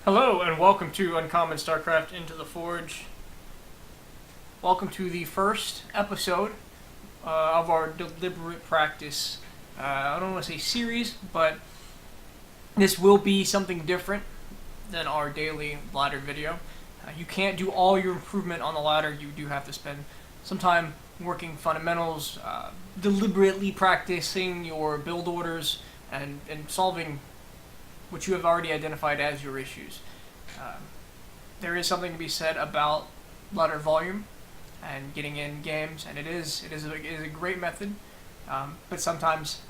Hello and welcome to Uncommon Starcraft Into the Forge. Welcome to the first episode of our deliberate practice. I don't want to say series, but this will be something different than our daily ladder video. You can't do all your improvement on the ladder. You do have to spend some time working fundamentals, deliberately practicing your build orders, and solving what you have already identified as your issues. There is something to be said about ladder volume and getting in games, and it is a great method. But sometimes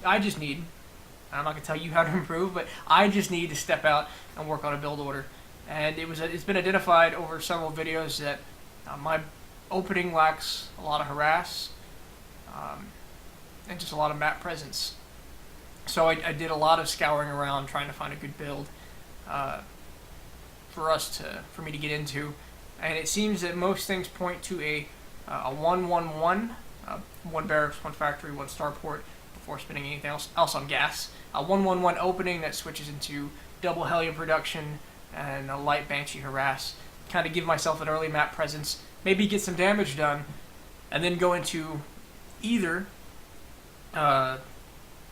I just need, I'm not going to tell you how to improve, but I just need to step out and work on a build order. And it's been identified over several videos that my opening lacks a lot of harass and just a lot of map presence. So I did a lot of scouring around trying to find a good build for me to get into, and it seems that most things point to a 1-1-1, one barracks, one factory, one starport before spinning anything else on gas. A 1-1-1 opening that switches into double Hellion production and a light Banshee harass. Kind of give myself an early map presence, maybe get some damage done, and then go into either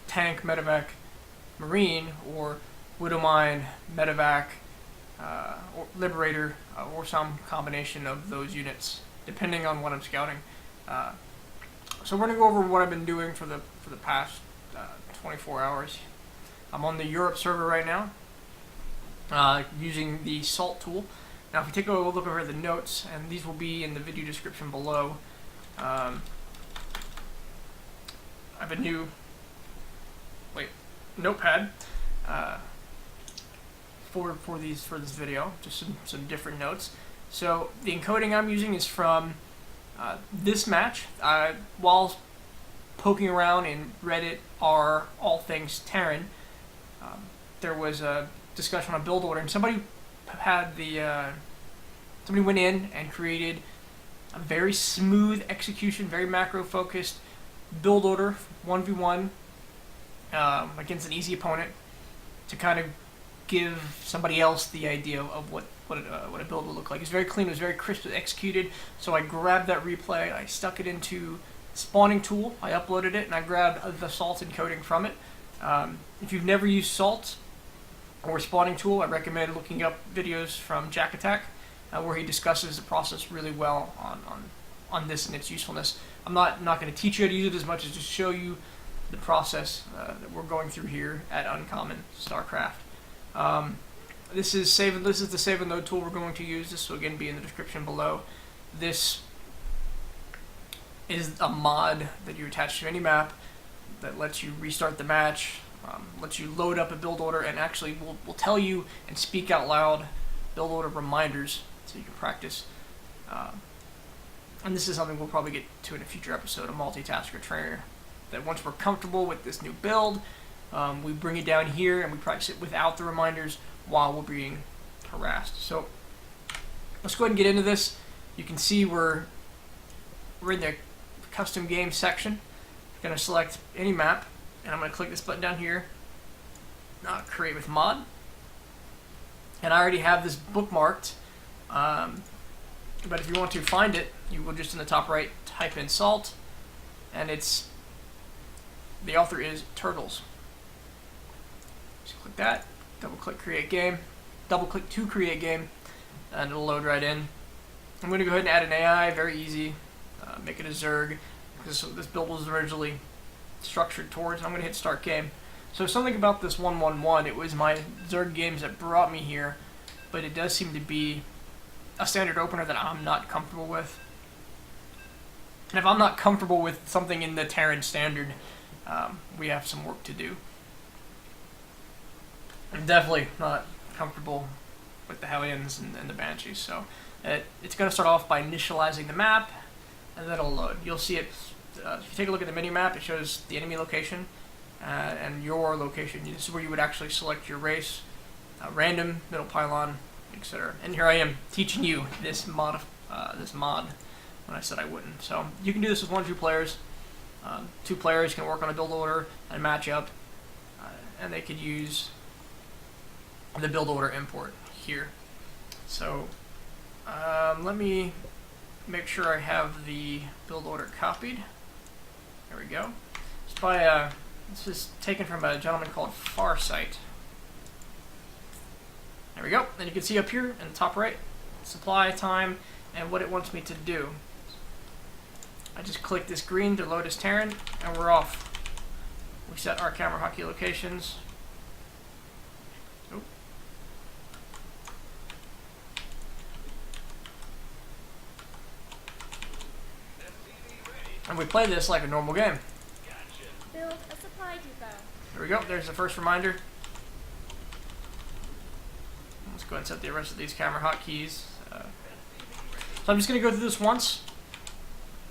tank, medevac, marine, or widowmine, medevac, or liberator, or some combination of those units, depending on what I'm scouting. So we're gonna go over what I've been doing for the past 24 hours. I'm on the Europe server right now, using the Salt tool. Now, if you take a look over the notes, and these will be in the video description below, I have a new notepad for this video, just some different notes. So the encoding I'm using is from this match. While poking around in Reddit r all things Terran, there was a discussion on build order, and somebody went in and created a very smooth execution, very macro focused build order 1v1 against an easy opponent to kind of give somebody else the idea of what a build would look like. It's very clean, it was very crisply executed, so I grabbed that replay, I stuck it into spawning tool, I uploaded it, and I grabbed the Salt encoding from it. If you've never used Salt or spawning tool, I recommend looking up videos from Jack Attack, where he discusses the process really well on this and its usefulness. I'm not going to teach you how to use it as much as just show you the process that we're going through here at Uncommon Starcraft. This is the save and load tool we're going to use. This will again be in the description below. This is a mod that you attach to any map that lets you restart the match, lets you load up a build order, and actually will tell you and speak out loud build order reminders so you can practice. And this is something we'll probably get to in a future episode, a multitasker trainer. That once we're comfortable with this new build, we bring it down here and we practice it without the reminders while we're being harassed. So let's go ahead and get into this. You can see we're in the custom game section. I'm going to select any map, and I'm going to click this button down here, create with mod. And I already have this bookmarked, but if you want to find it, you will just in the top right type in Salt, and the author is Turtles. Just click that, double click create game, double click to create game, and it'll load right in. I'm going to go ahead and add an AI, very easy, make it a Zerg, because this build was originally structured towards. I'm going to hit start game. So something about this 1-1-1, it was my Zerg games that brought me here, but it does seem to be a standard opener that I'm not comfortable with. And if I'm not comfortable with something in the Terran standard, we have some work to do. I'm definitely not comfortable with the Hellions and the Banshees, so it's going to start off by initializing the map, and then it'll load. You'll see it, if you take a look at the mini-map, it shows the enemy location and your location. This is where you would actually select your race, random, middle pylon, etc. And here I am teaching you this mod when I said I wouldn't. So you can do this with 1 or 2 players. 2 players can work on a build order and match up, and they could use the build order import here. So let me make sure I have the build order copied. There we go. It's by this is taken from a gentleman called FARSIGHT. There we go. And you can see up here in the top right, supply time and what it wants me to do. I just click this green to load as Terran, and we're off. We set our camera hotkey locations. Oh. And we play this like a normal game. Build a supply depot. There we go. There's the first reminder. Let's go ahead and set the rest of these camera hotkeys. So I'm just going to go through this once,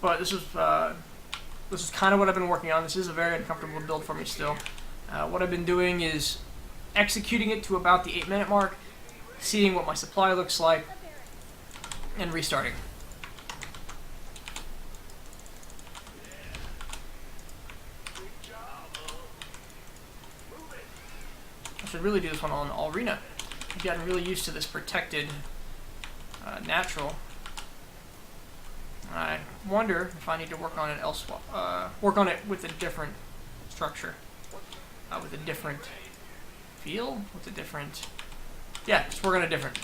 but this is kind of what I've been working on. This is a very uncomfortable build for me still. What I've been doing is executing it to about the 8-minute mark, seeing what my supply looks like, and restarting. I should really do this one on Arena. I've gotten really used to this protected natural. I wonder if I need to work on it elsewhere. Work on it with a different structure, with a different feel, with a different. Yeah, just work on it different.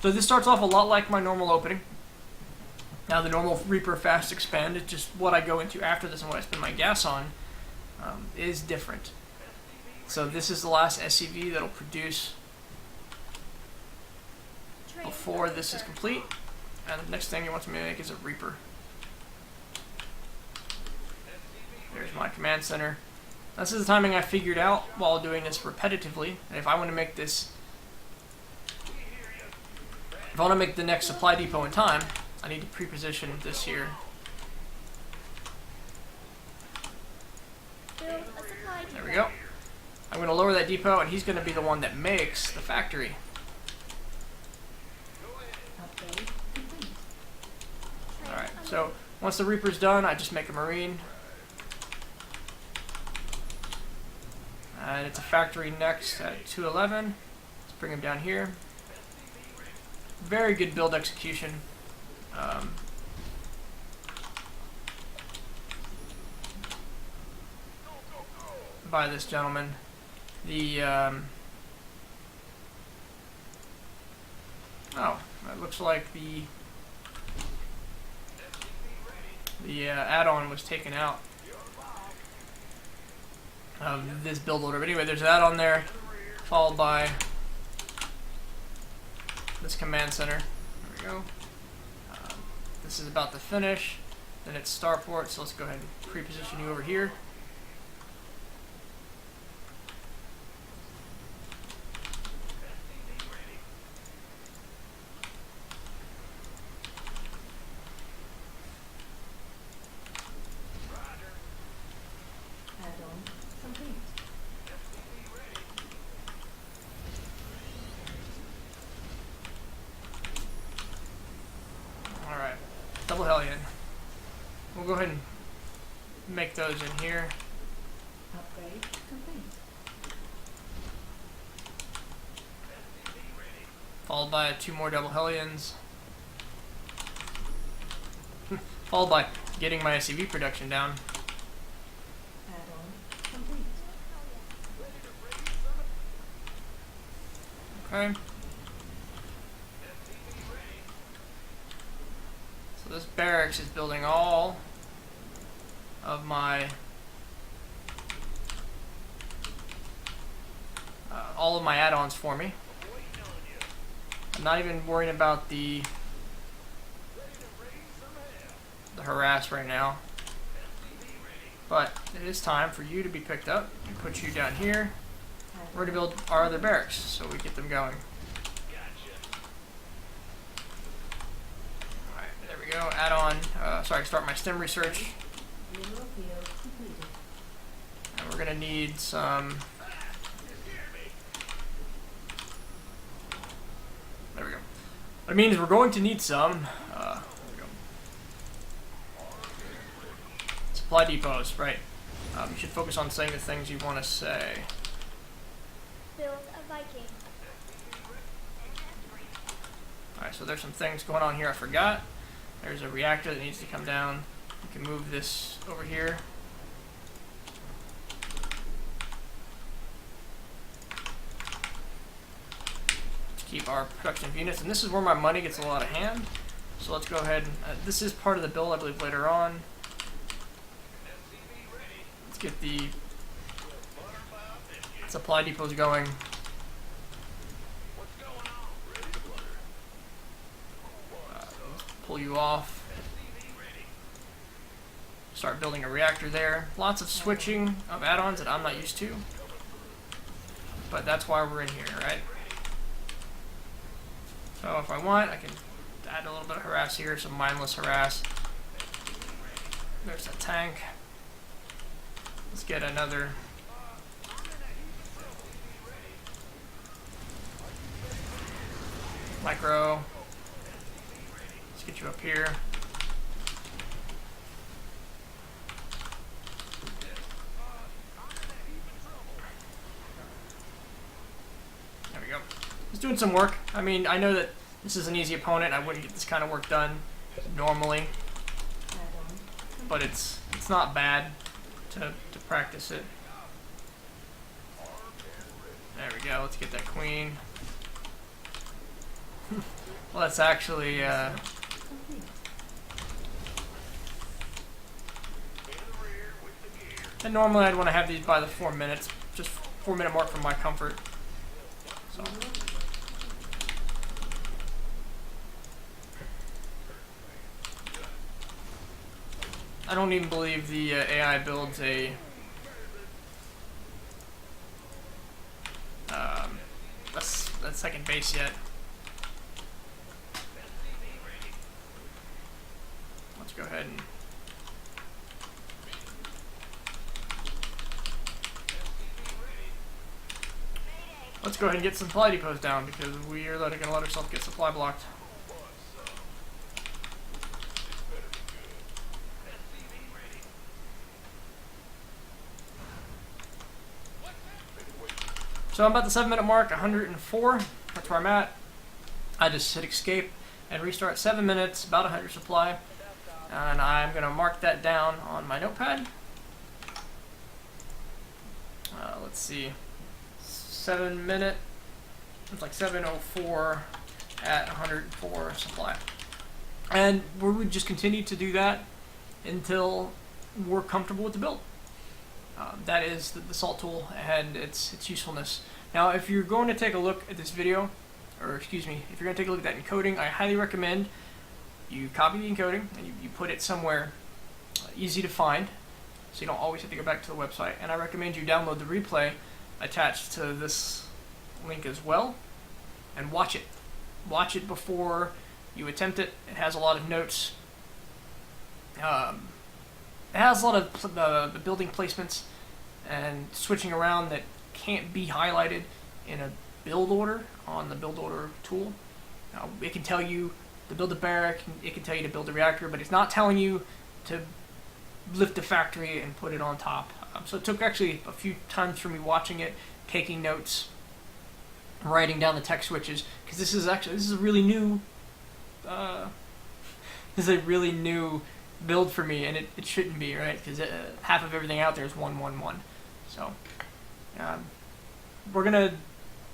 So this starts off a lot like my normal opening. Now the normal Reaper fast expand, it's just what I go into after this and what I spend my gas on is different. So this is the last SCV that'll produce before this is complete. And the next thing he wants me to make is a Reaper. There's my command center. This is the timing I figured out while doing this repetitively. And if I want to make this, if I want to make the next supply depot in time, I need to pre-position this here. There we go. I'm going to lower that depot, and he's going to be the one that makes the factory. Alright, so once the Reaper's done, I just make a Marine. And it's a factory next at 211. Let's bring him down here. Very good build execution. By this gentleman. The oh, it looks like the add-on was taken out of this build order. But anyway, there's an add-on there, followed by this command center. There we go. This is about to finish. Then it's starport, so let's go ahead and pre-position you over here. Double Hellion. We'll go ahead and make those in here. Upgrade complete. Followed by 2 more double Hellions. Followed by getting my SCV production down. Add-on complete. Okay. So this barracks is building all of my add-ons for me. I'm not even worrying about the harass right now, but it is time for you to be picked up and put you down here. We're going to build our other barracks so we get them going. Alright, there we go. Add on, start my STEM research. Mineral field completed. And we're going to need some. There we go. That means we're going to need some. There we go. Supply depots, right. You should focus on saying the things you want to say. Viking. Alright, so there's some things going on here I forgot. There's a reactor that needs to come down. We can move this over here. To keep our production of units. And this is where my money gets a lot of hand. So let's go ahead. This is part of the build, I believe, later on. Let's get the supply depots going. Pull you off. Start building a reactor there. Lots of switching of add-ons that I'm not used to. But that's why we're in here, right? So if I want, I can add a little bit of harass here, some mindless harass. There's a tank. Let's get another. Micro. Let's get you up here. There we go. He's doing some work. I mean, I know that this is an easy opponent. I wouldn't get this kind of work done normally, but it's not bad to practice it. There we go. Let's get that queen. Well, that's actually and normally I'd want to have these by the 4 minutes, just 4-minute mark for my comfort. So. I don't even believe the AI builds a second base yet. Let's go ahead and get some supply depots down because we are going to let ourselves get supply blocked. So I'm about the 7-minute mark, 104. That's where I'm at. I just hit escape and restart. 7 minutes, about 100 supply. And I'm going to mark that down on my notepad. Let's see. 7 minute. It's like 7:04 at 104 supply. And we would just continue to do that until we're comfortable with the build. That is the salt tool and its usefulness. Now, if you're going to take a look at this video, or excuse me, if you're going to take a look at that encoding, I highly recommend you copy the encoding and you put it somewhere easy to find, so you don't always have to go back to the website. And I recommend you download the replay attached to this link as well, and watch it. Watch it before you attempt it. It has a lot of notes. It has a lot of the building placements and switching around that can't be highlighted in a build order on the build order tool. It can tell you to build a barrack, it can tell you to build a reactor, but it's not telling you to lift a factory and put it on top. So it took actually a few times for me watching it, taking notes, writing down the text switches, because this is a really new build for me, and it shouldn't be, right? Because half of everything out there is 111. So we're gonna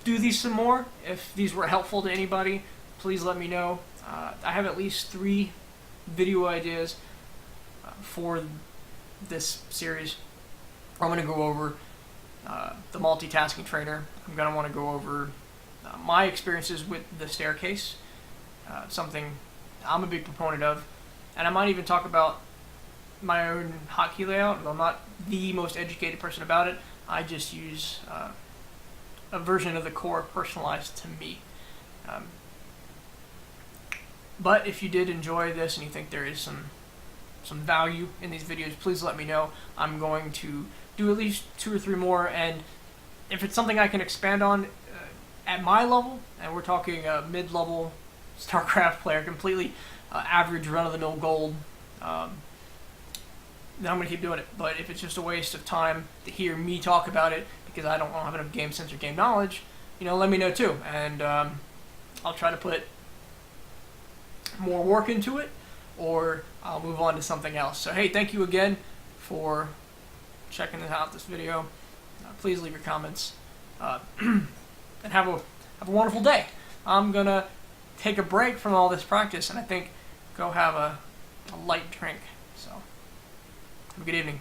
do these some more. If these were helpful to anybody, please let me know. I have at least 3 video ideas for this series. I'm gonna go over the multitasking trainer. I'm gonna want to go over my experiences with the staircase, something I'm a big proponent of. And I might even talk about my own hotkey layout. I'm not the most educated person about it. I just use a version of the core personalized to me. But if you did enjoy this and you think there is some value in these videos, please let me know. I'm going to do at least 2 or 3 more, and if it's something I can expand on at my level, and we're talking a mid-level Starcraft player, completely average run-of-the-mill gold, then I'm going to keep doing it. But if it's just a waste of time to hear me talk about it because I don't have enough game sense or game knowledge, let me know too, and I'll try to put more work into it, or I'll move on to something else. So hey, thank you again for checking out this video. Please leave your comments, and have a wonderful day. I'm gonna take a break from all this practice, and I think go have a light drink. So have a good evening.